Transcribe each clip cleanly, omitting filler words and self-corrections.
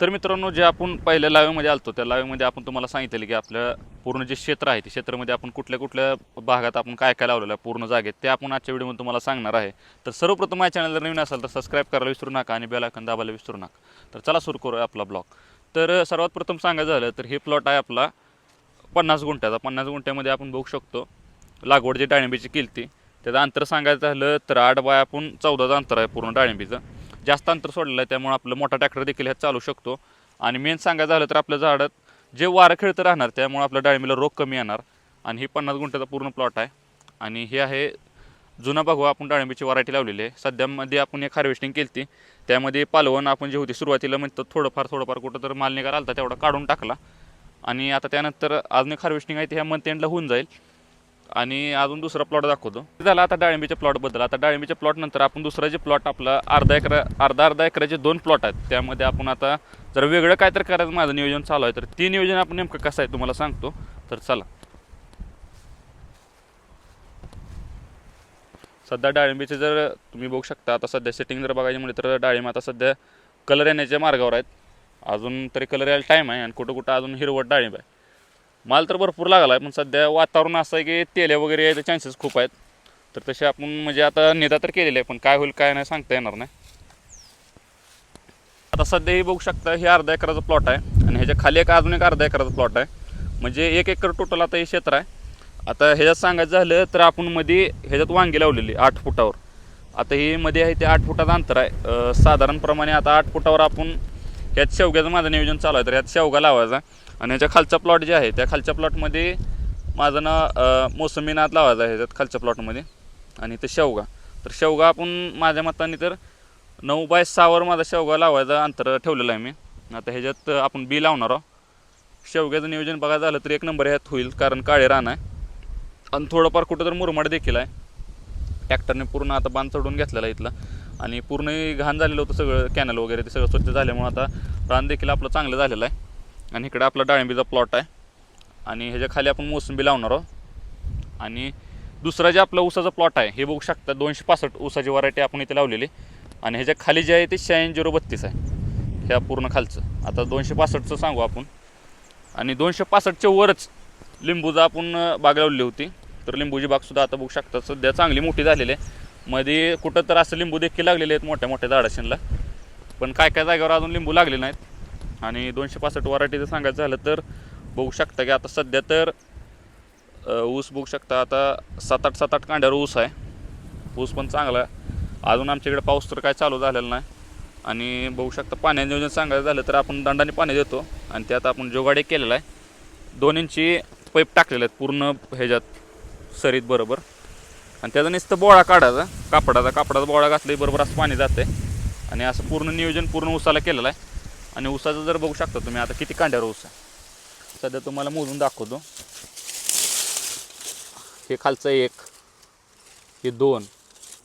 तर मित्रांनो, जे आपण पहिल्या लाईव्हमध्ये आलतो त्या लाईव्हमध्ये आपण तुम्हाला सांगितलेलं की आपलं पूर्ण जे क्षेत्र आहे ते क्षेत्रामध्ये आपण कुठल्या कुठल्या भागात आपण काय काय लावलेलं आहे पूर्ण जागेत ते आपण आजच्या व्हिडिओमध्ये तुम्हाला सांगणार आहे. तर सर्वप्रथम माझ्या चॅनल जर नवीन असेल तर सबस्क्राईब करायला विसरू नका आणि बेल आयकॉन दाबायला विसरू नका. तर चला सुरू करूया आपला ब्लॉग. तर सर्वात प्रथम सांगायचं झालं तर हे प्लॉट आहे आपला 50 गुंठ्याचा. 50 गुंठ्यामध्ये आपण बघू शकतो लागवड जी डाळिंबीची केली त्याचं अंतर सांगायचं झालं तर 8 बाय आपण 14चं अंतर आहे पूर्ण डाळिंबीचं. जास्त अंतर सोडलेलं आहे त्यामुळे आपलं मोठा ट्रॅक्टर देखील ह्यात चालू शकतो. आणि मेन सांगायचं झालं तर आपल्या झाडात जे वारं खेळतं राहणार त्यामुळे आपल्या डाळिंबीला रोग कमी येणार. आणि ही 50 गुंठ्याचा पूर्ण प्लॉट आहे. आणि हे आहे जुना भगवा आपण डाळिंबीची व्हरायटी लावलेली आहे. सध्यामध्ये आपण एक हार्वेस्टिंग केली त्यामध्ये पालवण आपण जे होती सुरुवातीला म्हणतो थोडंफार कुठं तर माल निघाला आला तेवढा काढून टाकला. आणि आता त्यानंतर अजून एक हार्वेस्टिंग आहे ते ह्या मंथ एंडला होऊन जाईल. आणि अजून दुसरा प्लॉट दाखवतो. झाला आता डाळिंबीच्या प्लॉटबद्दल. आता डाळिंबीच्या प्लॉटनंतर आपण दुसरा जे प्लॉट आपला अर्धा एकराचे 2 प्लॉट आहेत त्यामध्ये आपण आता जर वेगळं काय तर करायचं माझं नियोजन चालू आहे. तर ती नियोजन आपण नेमकं कसं आहे तुम्हाला सांगतो. तर चला. सध्या डाळिंबीचे जर तुम्ही बघू शकता आता सध्या सेटिंग जर बघायची म्हणजे तर डाळिंब आता सध्या कलर येण्याच्या मार्गावर आहेत. अजून तरी कलर यायला टाईम आहे आणि कुठं अजून हिरवट डाळिंब आहे. माल तर भरपूर लागला आहे पण सध्या वातावरण असं आहे की तेल्या वगैरे यायचे चान्सेस खूप आहेत. तर तसे आपण म्हणजे आता नेता तर केलेले आहे पण काय होईल काय नाही सांगता येणार नाही. आता सध्या हे बघू शकता हे अर्धा एकराचा प्लॉट आहे आणि ह्याच्या खाली अजून एक अर्धा एकराचा प्लॉट आहे. म्हणजे 1 एकर टोटल आता हे क्षेत्र आहे. आता ह्याच्यात सांगायचं झालं तर आपण मध्ये ह्याच्यात वांगी लावलेली 8 फुटावर. आता ही मध्ये आहे ते 8 फुटाचं अंतर आहे. साधारणप्रमाणे आता 8 फुटावर आपण ह्यात शेवग्याचं माझं नियोजन चालू आहे. तर ह्यात शेवगा लावायचा आणि ह्याच्या खालचा प्लॉट जे आहे त्या खालच्या प्लॉटमध्ये माझं ना मोसंबी नाद लावायचा आहे ह्याच्यात खालच्या प्लॉटमध्ये. आणि ते शेवगा तर शेवगा आपण माझ्या मताने तर 9 बाय 6वर माझा शेवगा लावायचा अंतर ठेवलेलं आहे मी. आता ह्याच्यात आपण बी लावणार आहोत. शेवग्याचं नियोजन बघायचं झालं तर 1 नंबर ह्यात होईल कारण काळे रान आहे आणि थोडंफार कुठं तर मुरमाड देखील आहे. ट्रॅक्टरने पूर्ण आता बांध चढून घेतलेला आहे इथला आणि पूर्ण घाण झालेलं होतं सगळं कॅनल वगैरे ते सगळं स्वच्छ झाल्यामुळे आता रान देखील आपलं चांगलं झालेलं आहे. आणि इकडे आपला डाळिंबीचा प्लॉट आहे आणि ह्याच्या खाली आपण मोसंबी लावणार आहोत. आणि दुसरा जे आपला ऊसाचा प्लॉट आहे हे बघू शकता 265 ऊसाची व्हरायटी आपण इथे लावलेली. आणि ह्याच्या खाली जे आहे ते 86-032 आहे ह्या पूर्ण खालचं. आता 265चं सांगू आपण. आणि 265च्या वरच लिंबूचा आपण बाग लावलेली होती. तर लिंबूची बागसुद्धा आता बघू शकता सध्या चांगली मोठी झालेली आहे. मध्ये कुठं तर असं लिंबू देखील लागलेले आहेत मोठ्या मोठ्या झाडाशीनला पण काय काय जागेवर अजून लिंबू लागले नाहीत. आणि 265 व्हरायटीचं सांगायचं झालं तर बघू शकता की आता सध्या तर ऊस बघू शकता आता 7-8 कांड्यावर ऊस आहे. ऊस पण चांगला आहे. अजून आमच्याकडे पाऊस तर काय चालू झालेला नाही. आणि बघू शकता पाण्याचं नियोजन सांगायचं झालं तर आपण दंडाने पाणी देतो आणि त्यात आपण जोगाडे केलेला आहे. 2 इंची पाईप टाकलेले आहेत पूर्ण ह्याच्यात सरीत बरोबर. आणि त्याचा नुसतं बोळा काढायचा कापडाचा बोळा घातला बरोबर असं पाणी जाते. आणि असं पूर्ण नियोजन पूर्ण ऊसाला केलेलं आहे. आणि ऊसाचं जर बघू शकता तुम्ही आता किती कांड्यावर ऊस आहे सध्या तुम्हाला मोजून दाखवतो. हे खालचं 1, हे 2,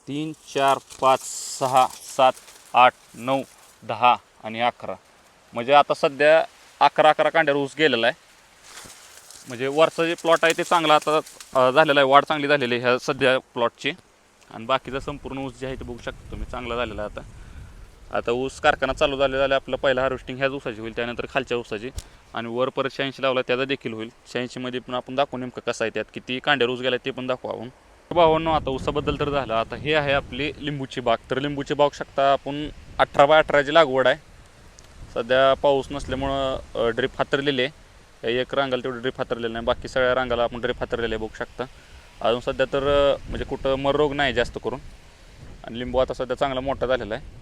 3, 4, 5, 6, 7, 8, 9, 10 आणि 11 म्हणजे आता सध्या 11 कांड्यावर ऊस गेलेला आहे. म्हणजे वरचं जे प्लॉट आहे ते चांगला आता झालेला आहे. वाढ चांगली झालेली आहे ह्या सध्या प्लॉटची. आणि बाकीचा संपूर्ण ऊस जे आहे ते बघू शकता तुम्ही चांगला झालेला आहे. आता ऊस कारखाना चालू झालेला आपलं पहिला हार्वेस्टिंग ह्याच ऊसाची होईल त्यानंतर खालच्या ऊसाची. आणि वर परत 86 लावला त्याचा देखील होईल. 86मध्ये पण आपण दाखवू नेमकं कसं आहे त्यात किती कांड्यावर ऊस गेला ते पण दाखवू आपण. भावांनो आता ऊसाबद्दल तर झालं. आता हे आहे आपली लिंबूची बाग. तर लिंबूची बाग शकता आपण 18 बाय 18ची लागवड आहे. सध्या पाऊस नसल्यामुळं ड्रीप हातरलेली आहे. एक रांगाला तेवढं ड्रीप हातरलेलं नाही बाकी सगळ्या रांगाला आपण ड्रीप हातरलेलं आहे बघू शकता. अजून सध्या तर म्हणजे कुठं मर रोग नाही जास्त करून. आणि लिंबू आता सध्या चांगला मोठा झालेला आहे.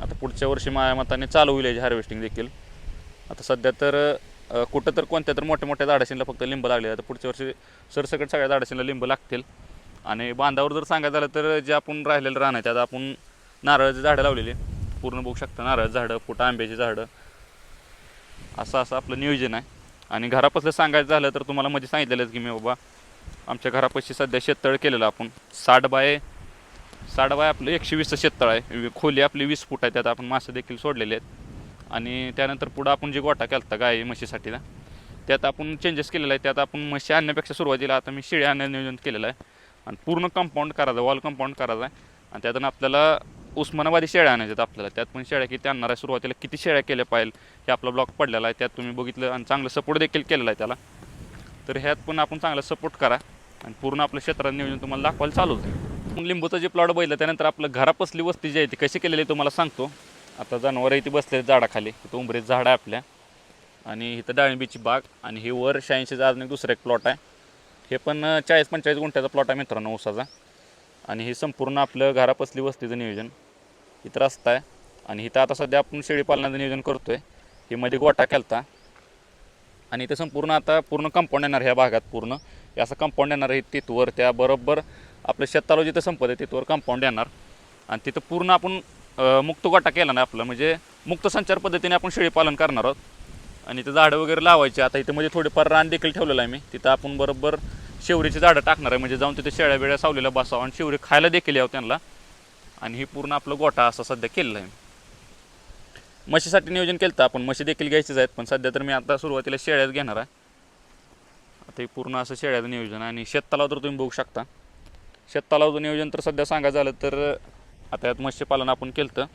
आता पुढच्या वर्षी माझ्या मताने चालू होईल याची हार्वेस्टिंग देखील. आता सध्या तर कुठं तर कोणत्या तर मोठ्या झाडाशीला फक्त लिंब लागले. आता पुढच्या वर्षी सरसकट सगळ्या झाडाशीला लिंब लागतील. आणि बांधावर जर सांगायचं झालं तर जे आपण राहिलेलं रान आहे त्यात आपण नारळाची झाडं लावलेली पूर्ण बघू शकता. नारळाची झाडं कुठं आंब्याची झाडं असं आपलं नियोजन आहे. आणि घरापासून सांगायचं झालं तर तुम्हाला मध्ये सांगितलेलंच की मी बाबा आमच्या घरापाशी सध्या शेततळ केलेलं आपण 60 बाय आपलं 120चं शेततळ आहे. खोली आपली 20 फूट आहे. त्यात आपण मासे देखील सोडलेले आहेत. आणि त्यानंतर पुढं आपण जे गोठा केला होता गाय म्हशीसाठीला त्यात आपण चेंजेस केलेला आहे. त्यात आपण म्हशी आणण्यापेक्षा सुरुवातीला आता मी शेळी आणण्याचं नियोजन केलेलं आहे. आणि पूर्ण कंपाऊंड करायचं वॉल कंपाऊंड करायचं आहे. आणि त्यातून आपल्याला उस्मानाबादी शेळ्या आणायच्यात आपल्याला. त्यात पण शेळ्या किती आणणार आहे, सुरुवातीला किती शेळ्या केल्या पाहिजे हे आपला ब्लॉग पडलेला आहे, त्यात तुम्ही बघितलं आणि चांगलं सपोर्ट देखील केलेला आहे त्याला. तर ह्यात पण आपण चांगला सपोर्ट करा आणि पूर्ण आपलं क्षेत्रात नियोजन तुम्हाला दाखवायला चालू आहे. लिंबूचं जे प्लॉट बघितलं त्यानंतर आपलं घरापसली वस्ती जी आहे ती कशी केलेली तुम्हाला सांगतो. आता जनावरं इथे बसले झाडाखाली, इथं उंबरीत झाड आहे आपल्या आणि इथं डाळिंबीची बाग आणि हे वर 86चा अजून एक दुसरा एक प्लॉट आहे. हे पण 40-45 गुंठ्याचा प्लॉट आहे मित्रांनो ऊसाचा. आणि हे संपूर्ण आपलं घरापसली वस्तीचं नियोजन. इथं रस्ता आहे आणि इथं आता सध्या आपण शेळी पालनाचं नियोजन करतो आहे. हे मध्ये गोटा केलता आणि इथं संपूर्ण आता पूर्ण कंपाऊंड येणार ह्या भागात. पूर्ण हे असं कंपाऊंड येणार आहे तिथवर, त्या बरोबर आपलं शेततलाव जिथं संपत आहे तिथवर कंपाऊंड येणार आणि तिथं पूर्ण आपण मुक्त गोटा केला नाही आपलं, म्हणजे मुक्त संचार पद्धतीने आपण शेळी पालन करणार आहोत. आणि इथं झाडं वगैरे लावायची. आता इथं म्हणजे थोडेफार रान देखील ठेवलेलं आहे मी. तिथं आपण बरोबर शेवरीची झाडं टाकणार आहे, म्हणजे जाऊन तिथे शेळ्या बिळ्या सावलीला बसावं आणि शेवरी खायला देखील यावं त्यांना. आणि हे पूर्ण आपलं गोठा असं सध्या केलेलं आहे. म्हशीसाठी नियोजन केलं तर आपण म्हशी देखील घ्यायचीच आहेत, पण सध्या तर मी आता सुरुवातीला शेळ्याच घेणार आहे. आता हे पूर्ण असं शेळ्याचं नियोजन. आणि शेततलाव तर तुम्ही बघू शकता. शेततलावचं नियोजन तर सध्या सांगायचं झालं तर आता यात मत्स्यपालन आपण केलं तर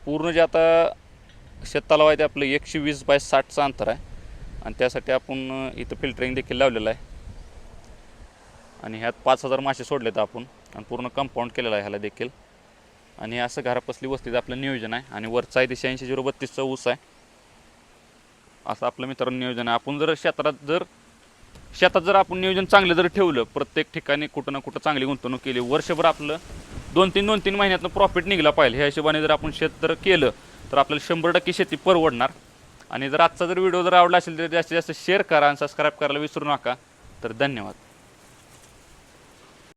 पूर्ण जे आता शेततलाव आहे ते आपलं 120/60चं अंतर आहे आणि त्यासाठी आपण इथं फिल्टरिंग देखील लावलेलं आहे. आणि ह्यात 5000 मासे सोडलेत आपण आणि पूर्ण कंपाऊंड केलेलं आहे ह्याला देखील. आणि असं घरापसली वस्तीचं आपलं नियोजन आहे. आणि वरचा आहे ते 86-032चा ऊस आहे. असं आपलं मित्रांनो नियोजन आहे. आपण जर शेतात जर आपण नियोजन चांगलं जर ठेवलं, प्रत्येक ठिकाणी कुठं ना कुठं चांगली गुंतवणूक केली, वर्षभर आपलं 2-3 महिन्यातनं प्रॉफिट निघला पाहिजे, ह्या हिशोबाने जर आपण शेत जर केलं तर आपल्याला 100% शेती परवडणार. आणि जर आजचा जर व्हिडिओ जर आवडला असेल तर जास्तीत जास्त शेअर करा आणि सबस्क्राईब करायला विसरू नका. तर धन्यवाद.